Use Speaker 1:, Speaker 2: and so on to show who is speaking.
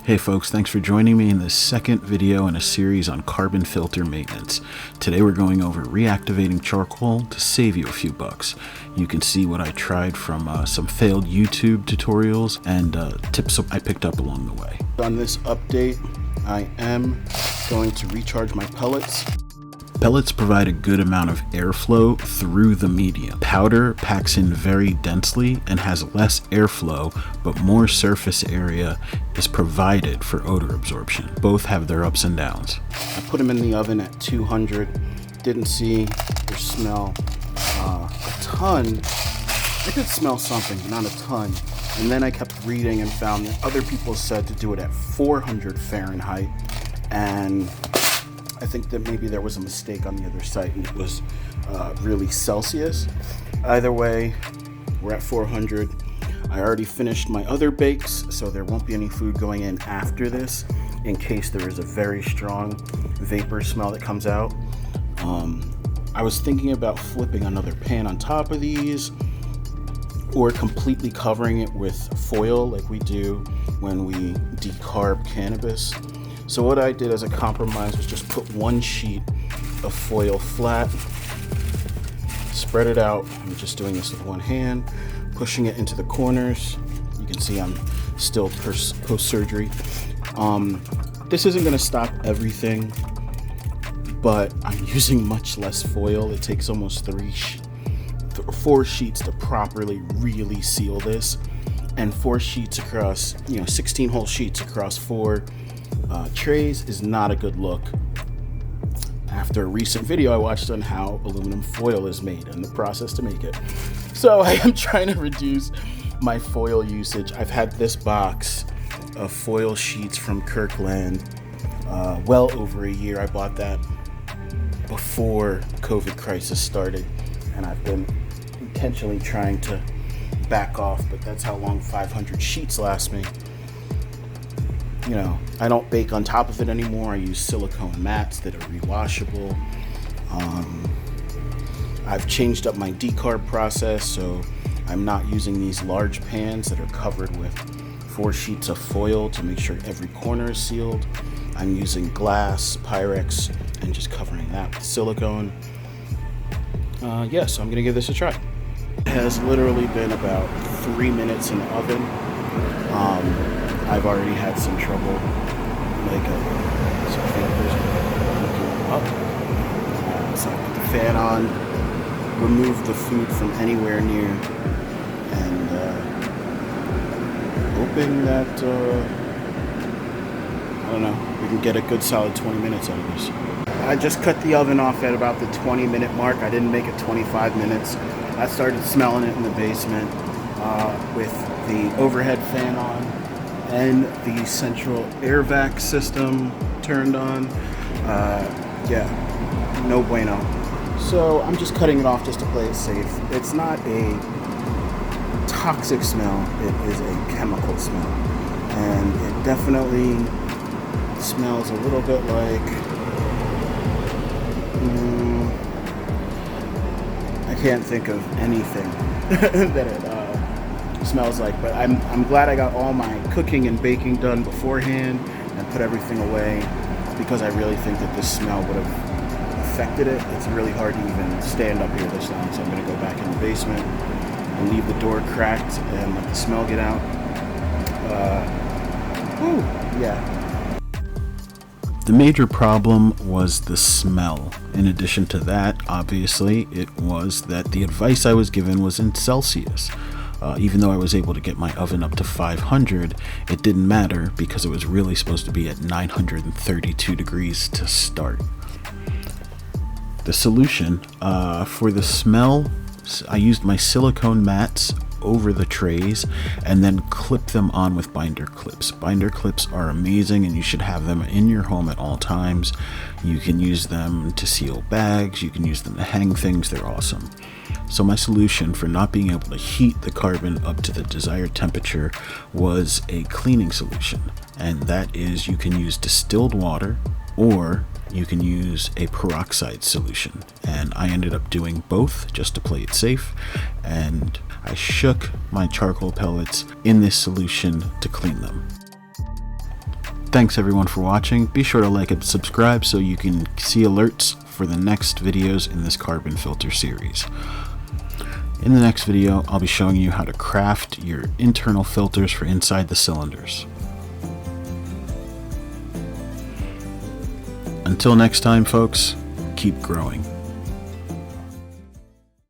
Speaker 1: Hey folks, thanks for joining me in this second video in a series on carbon filter maintenance. Today we're going over reactivating charcoal to save you a few bucks. You can see what I tried from some failed YouTube tutorials and tips I picked up along the way.
Speaker 2: On this update, I am going to recharge my pellets.
Speaker 1: Pellets provide a good amount of airflow through the medium. Powder packs in very densely and has less airflow, but more surface area is provided for odor absorption. Both have their ups and downs.
Speaker 2: I put them in the oven at 200. Didn't see or smell a ton. I did smell something, not a ton. And then I kept reading and found that other people said to do it at 400 Fahrenheit. And I think that maybe there was a mistake on the other site and it was really Celsius. Either way, we're at 400. I already finished my other bakes, so there won't be any food going in after this in case there is a very strong vapor smell that comes out. I was thinking about flipping another pan on top of these or completely covering it with foil like we do when we decarb cannabis. So what I did as a compromise was just put one sheet of foil flat, spread it out. I'm just doing this with one hand, pushing it into the corners. You can see I'm still post-surgery. This isn't gonna stop everything, but I'm using much less foil. It takes almost 4 sheets to properly really seal this, and 4 sheets across, 16 whole sheets across 4 trays is not a good look. After a recent video I watched on how aluminum foil is made and the process to make it. So I am trying to reduce my foil usage. I've had this box of foil sheets from Kirkland well over a year. I bought that before COVID crisis started, and I've been intentionally trying to back off, but that's how long 500 sheets last me. I don't bake on top of it anymore. I use silicone mats that are rewashable. I've changed up my decarb process, so I'm not using these large pans that are covered with 4 sheets of foil to make sure every corner is sealed. I'm using glass, Pyrex, and just covering that with silicone. So I'm gonna give this a try. It has literally been about 3 minutes in the oven. I've already had some trouble, like some vapors looking up. So I put the fan on, remove the food from anywhere near, and hoping that, we can get a good solid 20 minutes out of this. I just cut the oven off at about the 20-minute mark. I didn't make it 25 minutes. I started smelling it in the basement with the overhead fan on and the central air vac system turned on. No bueno. So I'm just cutting it off just to play it safe. It's not a toxic smell, it is a chemical smell. And it definitely smells a little bit like, I can't think of anything that it smells like, but I'm glad I got all my cooking and baking done beforehand and put everything away, because I really think that this smell would have affected it. It's really hard to even stand up here this long, so I'm going to go back in the basement and leave the door cracked and let the smell get out.
Speaker 1: The major problem was the smell. In addition to that, obviously, it was that the advice I was given was in Celsius. Even though I was able to get my oven up to 500, it didn't matter because it was really supposed to be at 932 degrees to start. The solution for the smell, I used my silicone mats over the trays and then clip them on with binder clips. Binder clips are amazing and you should have them in your home at all times. You can use them to seal bags, you can use them to hang things, they're awesome. So my solution for not being able to heat the carbon up to the desired temperature was a cleaning solution, and that is you can use distilled water or you can use a peroxide solution, and I ended up doing both just to play it safe, and I shook my charcoal pellets in this solution to clean them. Thanks everyone for watching. Be sure to like and subscribe so you can see alerts for the next videos in this carbon filter series. In the next video, I'll be showing you how to craft your internal filters for inside the cylinders. Until next time, folks, keep growing.